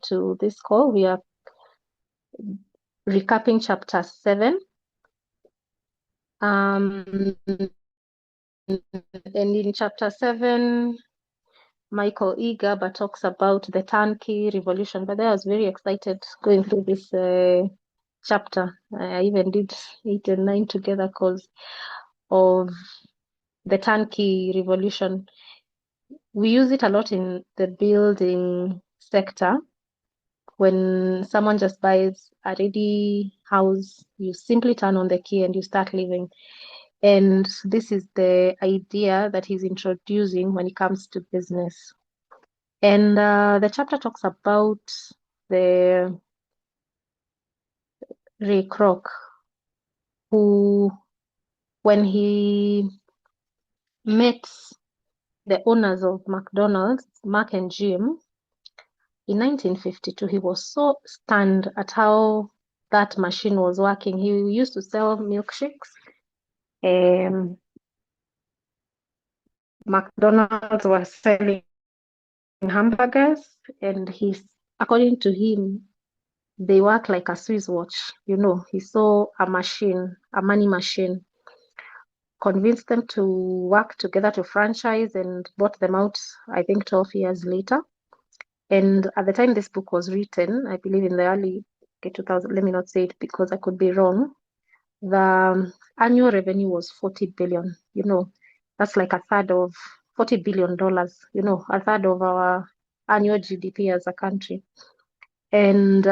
to this call. We are recapping chapter 7. And in chapter 7, Michael E. Gerber talks about the Turnkey Revolution. But I was very excited going through this chapter. I even did 8 and 9 together because of the Turnkey Revolution. We use it a lot in the building sector. When someone just buys a ready house, you simply turn on the key and you start living. And this is the idea that he's introducing when it comes to business. And the chapter talks about the Ray Kroc, who, when he met the owners of McDonald's, Mark and Jim, in 1952, he was so stunned at how that machine was working. He used to sell milkshakes. McDonald's was selling hamburgers, and according to him, they work like a Swiss watch. He saw a machine, a money machine, convinced them to work together to franchise and bought them out, I think, 12 years later. And at the time this book was written, I believe in the early 2000, let me not say it because I could be wrong, the annual revenue was 40 billion. That's like a third of $40 billion, a third of our annual GDP as a country. And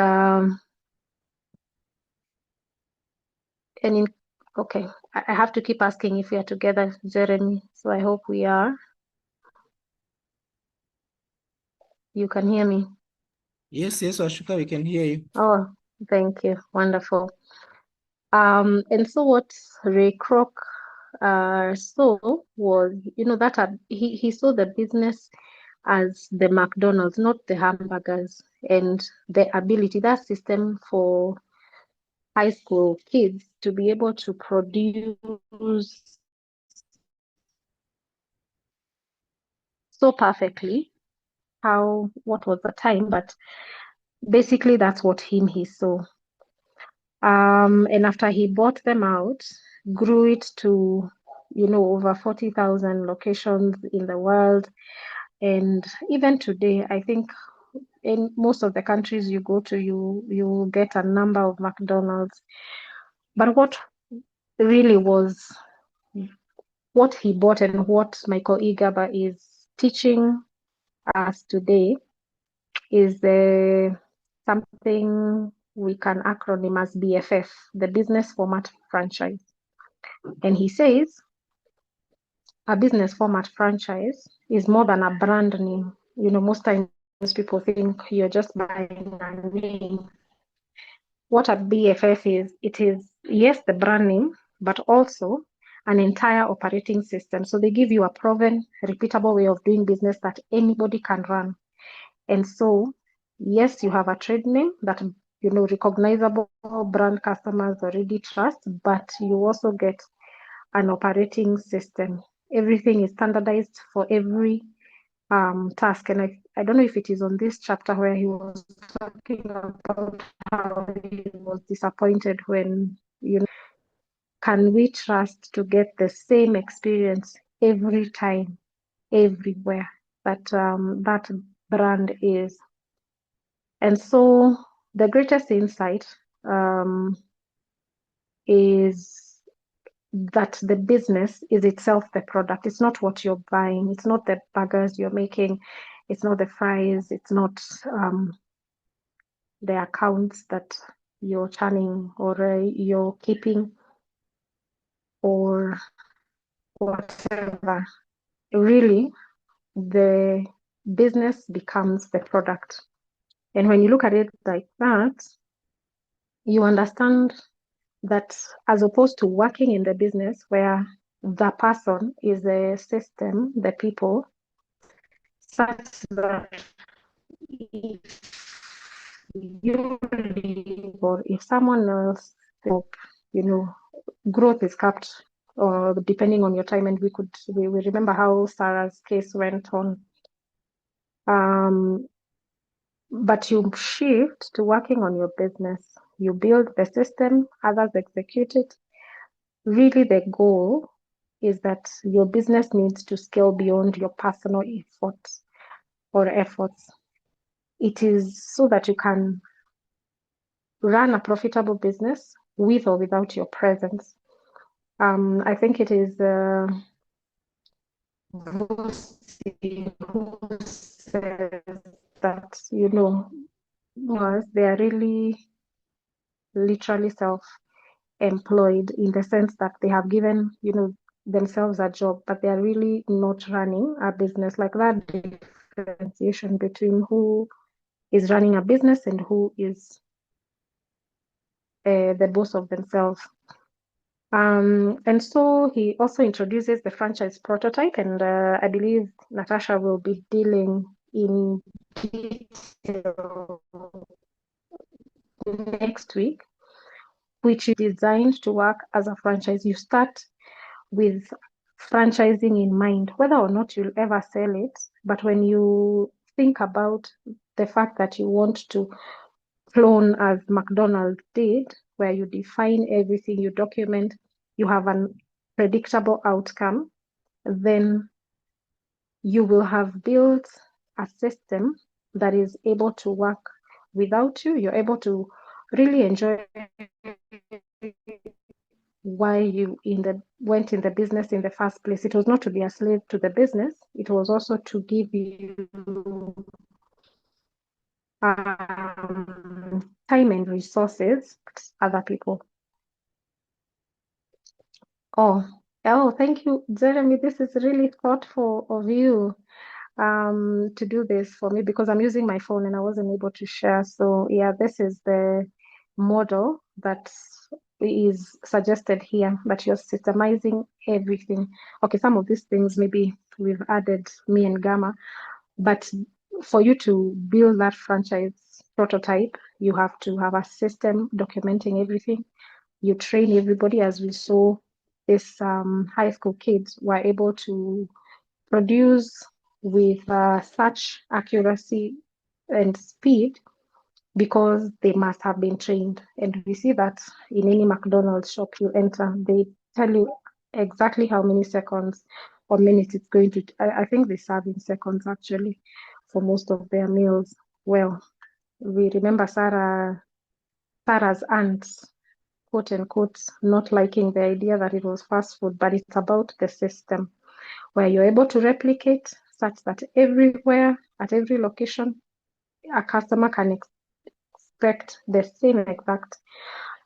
okay, I have to keep asking if we are together, Jeremy. So I hope we are. You can hear me? Yes, Ashuka, we can hear you. Oh, thank you. Wonderful. And so what Ray Kroc saw was, that he saw the business as the McDonald's, not the hamburgers, and the ability, that system for high school kids to be able to produce so perfectly what was the time, but basically that's what he saw. And after he bought them out, grew it to, over 40,000 locations in the world. And even today, I think in most of the countries you go to, you get a number of McDonald's. But what really was what he bought and what Michael E. Gerber is teaching us today is something we can acronym as BFF, the business format franchise. And he says a business format franchise is more than a brand name. Most times people think you're just buying a name. What a BFF is, it is, yes, the brand name, but also an entire operating system. So they give you a proven, repeatable way of doing business that anybody can run. And so, yes, you have a trade name that, recognizable brand customers already trust, but you also get an operating system. Everything is standardized for every task. And I don't know if it is on this chapter where he was talking about how he was disappointed when, can we trust to get the same experience every time, everywhere that that brand is? And so the greatest insight is that the business is itself the product. It's not what you're buying. It's not the burgers you're making. It's not the fries. It's not the accounts that you're churning or you're keeping or whatever. Really, the business becomes the product. And when you look at it like that, you understand that as opposed to working in the business where the person is the system, the people, such that if you leave or if someone else, growth is capped, or depending on your time, and we remember how Sarah's case went on. but you shift to working on your business. You build the system, others execute it. Really, the goal is that your business needs to scale beyond your personal efforts or efforts. It is so that you can run a profitable business with or without your presence. I think it is Vusi who says that, they are really literally self-employed in the sense that they have given, themselves a job, but they are really not running a business. Like that differentiation between who is running a business and who is the boss of themselves. And so he also introduces the franchise prototype, and I believe Natasha will be dealing in detail next week, which is designed to work as a franchise. You start with franchising in mind, whether or not you'll ever sell it. But when you think about the fact that you want to clone as McDonald did, where you define everything, you document, you have an predictable outcome, then you will have built a system that is able to work without you. You're able to really enjoy why you went in the business in the first place. It was not to be a slave to the business. It was also to give you time and resources other people. Oh, thank you, Jeremy. This is really thoughtful of you to do this for me, because I'm using my phone and I wasn't able to share. So yeah, this is the model that is suggested here, that you're systemizing everything. Okay, some of these things maybe we've added me and Gamma, but for you to build that franchise prototype, you have to have a system documenting everything. You train everybody, as we saw this high school kids were able to produce with such accuracy and speed because they must have been trained. And we see that in any McDonald's shop you enter, they tell you exactly how many seconds or minutes it's going to. I think they serve in seconds actually for most of their meals. Well, we remember Sarah's aunts, quote unquote, not liking the idea that it was fast food, but it's about the system where you're able to replicate such that everywhere, at every location, a customer can expect the same exact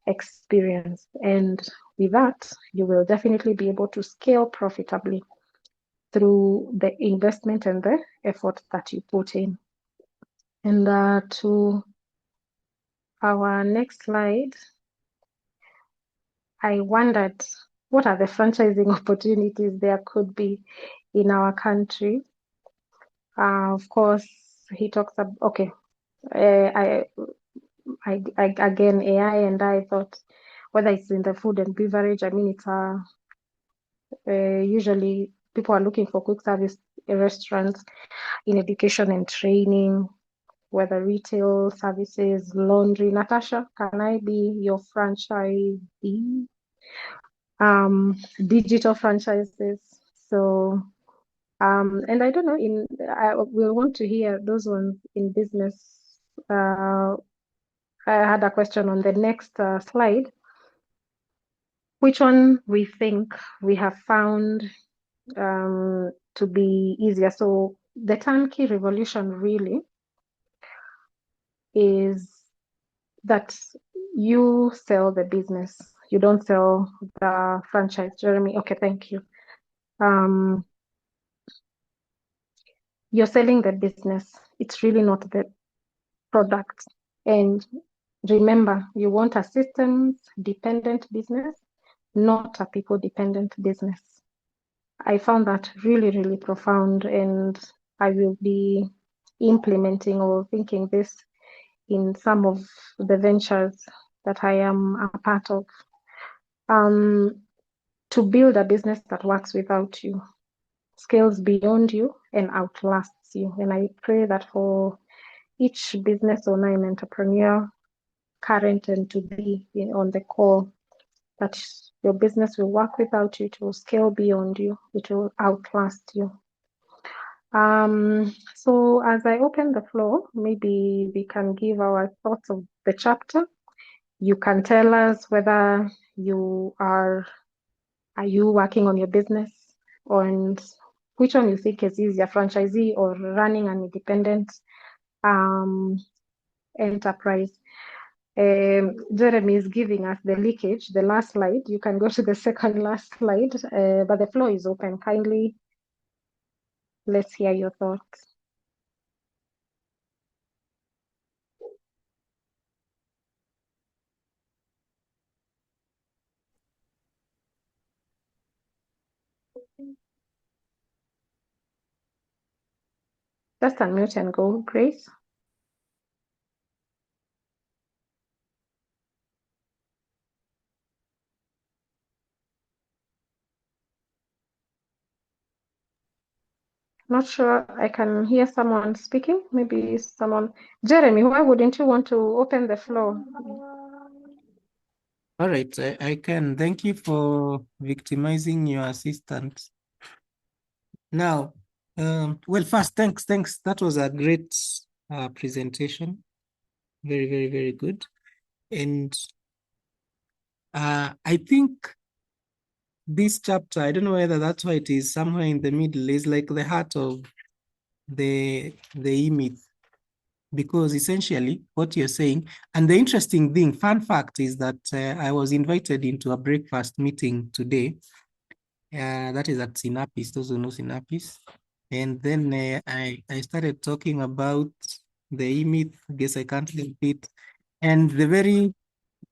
experience. And with that, you will definitely be able to scale profitably through the investment and the effort that you put in. And to our next slide, I wondered what are the franchising opportunities there could be in our country. Of course, he talks about, okay, I again, AI, and I thought whether it's in the food and beverage, I mean, it's usually people are looking for quick service restaurants, in education and training, whether retail services, laundry. Natasha, can I be your franchisee? Digital franchises. So, and I don't know, I will want to hear those ones in business. I had a question on the next slide. Which one we think we have found to be easier? So the Turnkey Revolution really is that you sell the business. You don't sell the franchise. Jeremy, okay, thank you. You're selling the business. It's really not the product. And remember, you want a systems-dependent business, not a people-dependent business. I found that really, really profound, and I will be implementing or thinking this in some of the ventures that I am a part of. To build a business that works without you, scales beyond you, and outlasts you. And I pray that for each business owner and entrepreneur, current and to be on the call, that your business will work without you, it will scale beyond you, it will outlast you. So as I open the floor, maybe we can give our thoughts of the chapter. You can tell us whether are you working on your business, and which one you think is easier, franchisee or running an independent enterprise. Jeremy is giving us the leakage, the last slide. You can go to the second last slide, but the floor is open. Kindly, let's hear your thoughts. Just unmute and go, Grace. Not sure I can hear someone speaking. Maybe someone. Jeremy, why wouldn't you want to open the floor? All right, I can. Thank you for victimizing your assistant. Now, well, first, thanks. That was a great presentation. Very, very, very good. And I think this chapter, I don't know whether that's why it is somewhere in the middle, is like the heart of the e-myth, because essentially what you're saying, and the interesting thing, fun fact is that I was invited into a breakfast meeting today. That is at Sinapis, those who know Sinapis. And then I started talking about the e-myth. I guess I can't help it. And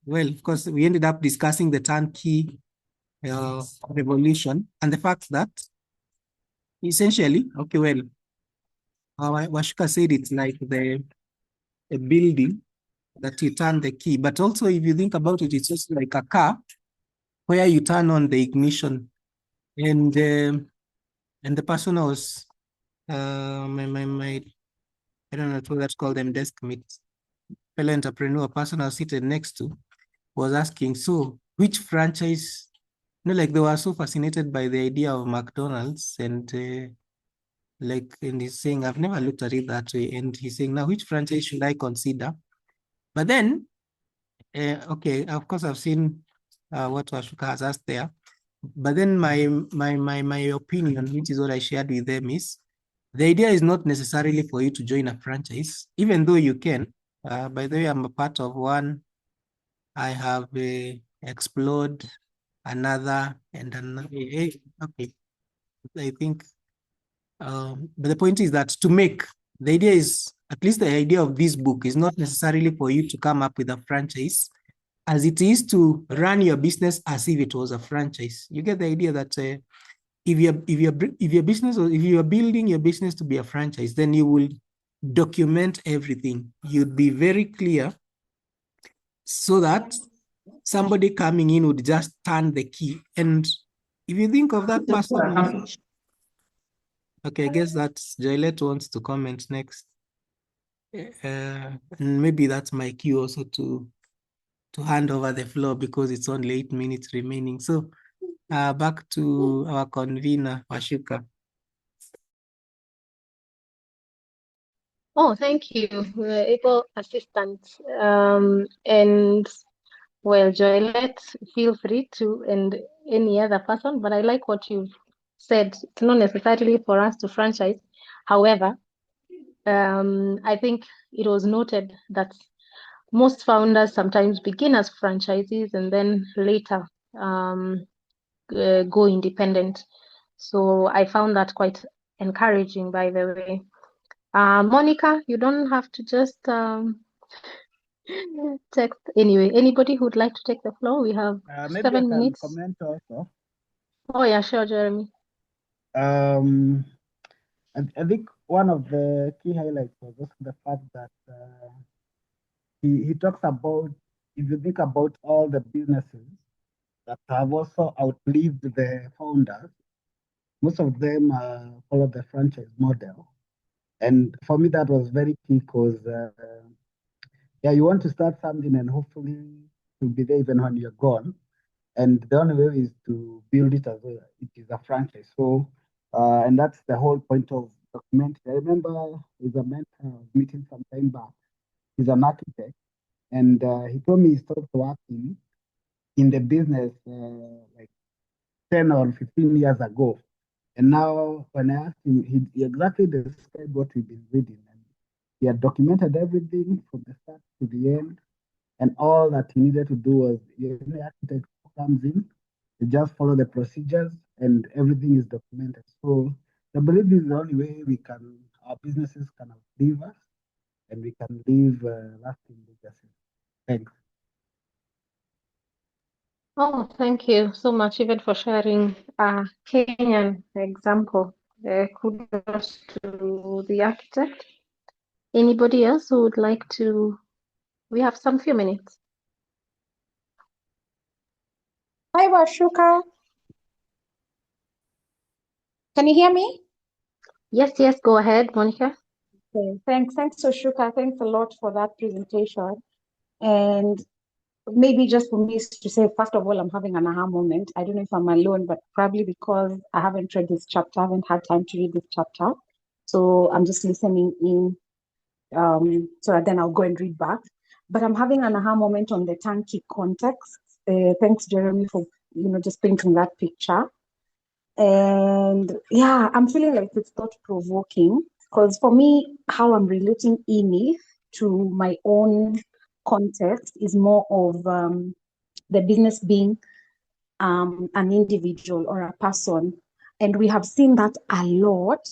well, of course, we ended up discussing the turnkey revolution and the fact that essentially, okay, well, Washuka said it's like a building that you turn the key. But also, if you think about it, it's just like a car where you turn on the ignition. And the person was my I don't know what that's called, them desk mates, fellow entrepreneur, person I was seated next to, was asking, so which franchise, like they were so fascinated by the idea of McDonald's, and and he's saying, I've never looked at it that way. And he's saying, now which franchise should I consider? But then, okay, of course I've seen what Washuka has asked there. But then my opinion, which is what I shared with them, is the idea is not necessarily for you to join a franchise, even though you can. By the way, I'm a part of one. I have explored another and another. Okay, I think. But the point is that the idea is, at least the idea of this book is not necessarily for you to come up with a franchise, as it is to run your business as if it was a franchise. You get the idea that if you're building your business to be a franchise, then you will document everything. You'd be very clear so that somebody coming in would just turn the key. And if you think of that person, okay, I guess that's Joylette wants to comment next. And maybe that's my cue also to hand over the floor, because it's only 8 minutes remaining. So back to our convener, Washuka. Oh, thank you, able assistant. And well, Joylette, feel free to, and any other person, but I like what you've said. It's not necessarily for us to franchise. However, I think it was noted that most founders sometimes begin as franchisees and then later go independent. So I found that quite encouraging, by the way. Monica, you don't have to just text. Anyway, anybody who'd like to take the floor, we have Maybe I 7 can minutes. comment also. Oh, yeah, sure, Jeremy. I think one of the key highlights was also the fact that he talks about, if you think about all the businesses that have also outlived the founders, most of them follow the franchise model. And for me, that was very key because, yeah, you want to start something and hopefully you'll be there even when you're gone. And the only way is to build it as well. It is a franchise. So, and that's the whole point of documentary. I remember with a mentor I was meeting some time back. He's an architect, and he told me he started working in the business like 10 or 15 years ago. And now, when I asked him, he exactly described what we've been reading. And he had documented everything from the start to the end. And all that he needed to do was, the architect comes in, you just follow the procedures, and everything is documented. So I believe this is the only way our businesses can outlive us, and we can leave lasting legacy. Thanks. Oh, thank you so much, even for sharing a Kenyan example. Kudos to the architect. Anybody else who would like to? We have some few minutes. Hi, Washuka. Can you hear me? Yes, yes, go ahead, Monica. Okay, thanks, Washuka. Thanks a lot for that presentation. And maybe just for me to say, first of all, I'm having an aha moment. I don't know if I'm alone, but probably because I haven't read this chapter, I haven't had time to read this chapter. So I'm just listening in, so that then I'll go and read back. But I'm having an aha moment on the turnkey context. Thanks, Jeremy, for just painting that picture. And yeah, I'm feeling like it's thought provoking because for me, how I'm relating Enif to my own context is more of the business being an individual or a person. And we have seen that a lot.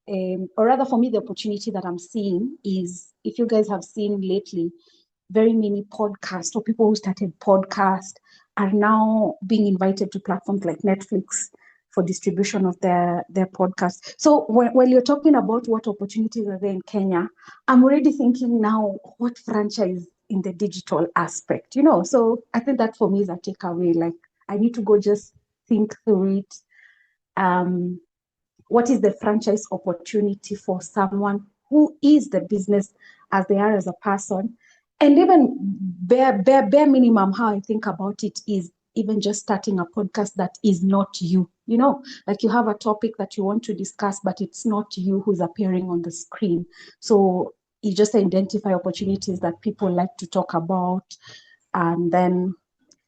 Or rather, for me, the opportunity that I'm seeing is if you guys have seen lately, very many podcasts or people who started podcast are now being invited to platforms like Netflix for distribution of their podcast. So when you're talking about what opportunities are there in Kenya, I'm already thinking now what franchise in the digital aspect, So I think that for me is a takeaway. Like I need to go just think through it. What is the franchise opportunity for someone who is the business as they are as a person? And even bare minimum, how I think about it is even just starting a podcast that is not you, like you have a topic that you want to discuss, but it's not you who's appearing on the screen. So you just identify opportunities that people like to talk about, and then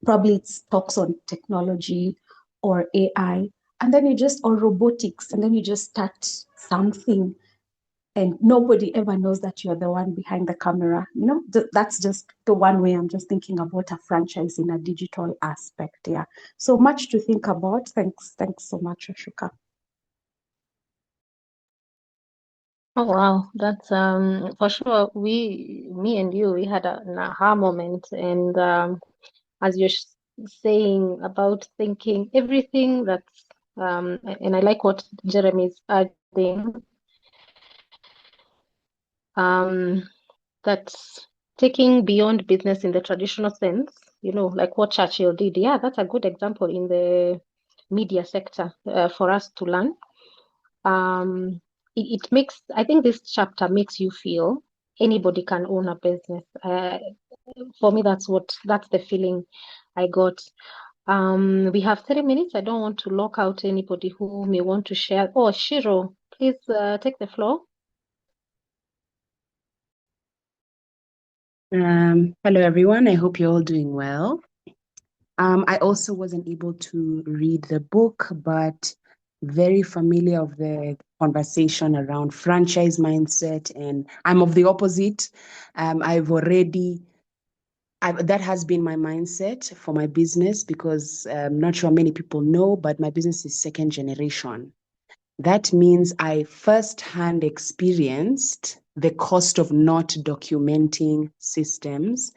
probably it's talks on technology or AI, and then or robotics, and then you just start something and nobody ever knows that you're the one behind the camera. That's just the one way I'm just thinking about a franchise in a digital aspect. Yeah. So much to think about. Thanks so much, Ashuka. Oh wow, that's for sure. Me and you, we had an aha moment, and as you're saying about thinking everything that's and I like what Jeremy's adding, that's taking beyond business in the traditional sense, like what Churchill did. Yeah, that's a good example in the media sector for us to learn. It makes, I think this chapter makes you feel anybody can own a business. For me, that's the feeling I got. We have 3 minutes. I don't want to lock out anybody who may want to share. Oh, Shiro, please take the floor. Hello, everyone. I hope you're all doing well. I also wasn't able to read the book, but very familiar of the conversation around franchise mindset, and I'm of the opposite. That has been my mindset for my business because I'm not sure many people know, but my business is second generation. That means I firsthand experienced the cost of not documenting systems,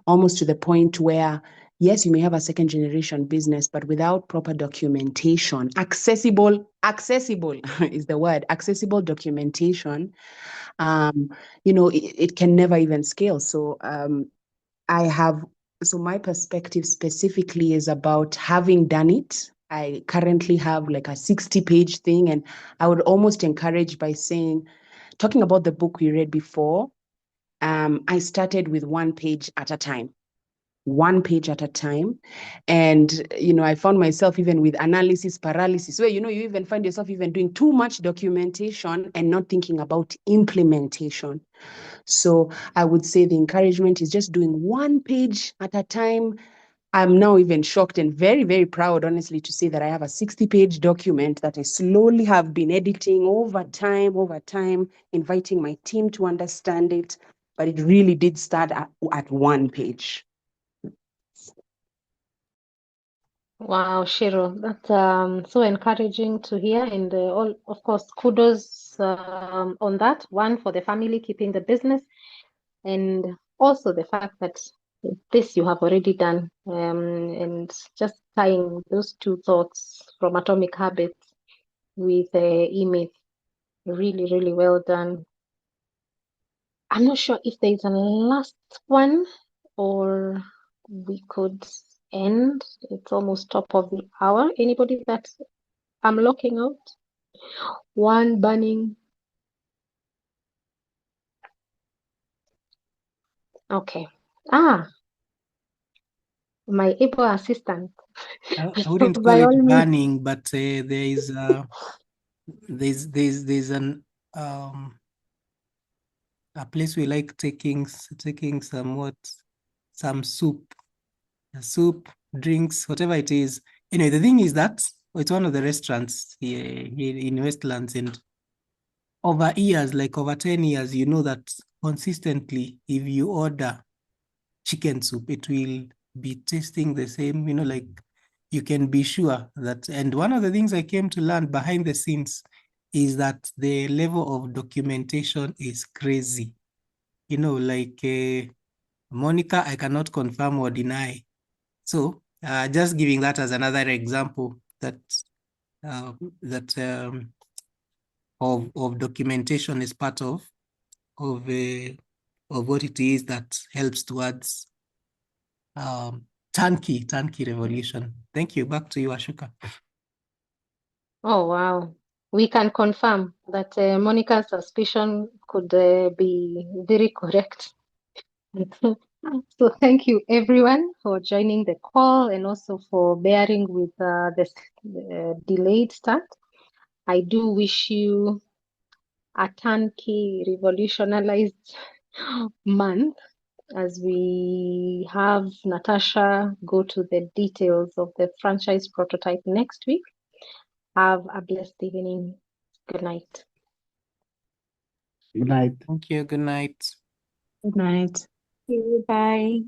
almost to the point where, yes, you may have a second generation business, but without proper documentation, accessible is the word, accessible documentation, it can never even scale. So my perspective specifically is about having done it. I currently have like a 60-page thing, and I would almost encourage by saying, talking about the book we read before, I started with one page at a time. One page at a time. And, I found myself even with analysis paralysis, where, you even find yourself even doing too much documentation and not thinking about implementation. So I would say the encouragement is just doing one page at a time. I'm now even shocked and very, very proud, honestly, to say that I have a 60-page document that I slowly have been editing over time, inviting my team to understand it. But it really did start at one page. Wow, Shiro, that's so encouraging to hear. And of course, kudos on that one for the family keeping the business, and also the fact that this you have already done, and just tying those two thoughts from Atomic Habits with E-Myth. Really, really well done. I'm not sure if there's a last one or we could end. It's almost top of the hour. Anybody that I'm locking out? One burning. Okay. My able assistant. I wouldn't By call all it means. burning, but there's a place we like taking some soup, drinks, whatever it is. Anyway, the thing is that it's one of the restaurants here in Westlands, and over years, like over 10 years, you know that consistently, if you order chicken soup, it will be tasting the same, like you can be sure that. And one of the things I came to learn behind the scenes is that the level of documentation is crazy. Like Monica, I cannot confirm or deny. So just giving that as another example that of documentation is part of what it is that helps towards Turnkey Revolution. Thank you. Back to you, Ashoka. Oh, wow. We can confirm that Monica's suspicion could be very correct. So thank you everyone for joining the call and also for bearing with this delayed start. I do wish you a turnkey revolutionized month as we have Natasha go to the details of the franchise prototype next week. Have a blessed evening. Good night. Good night. Thank you. Good night. Good night. Bye.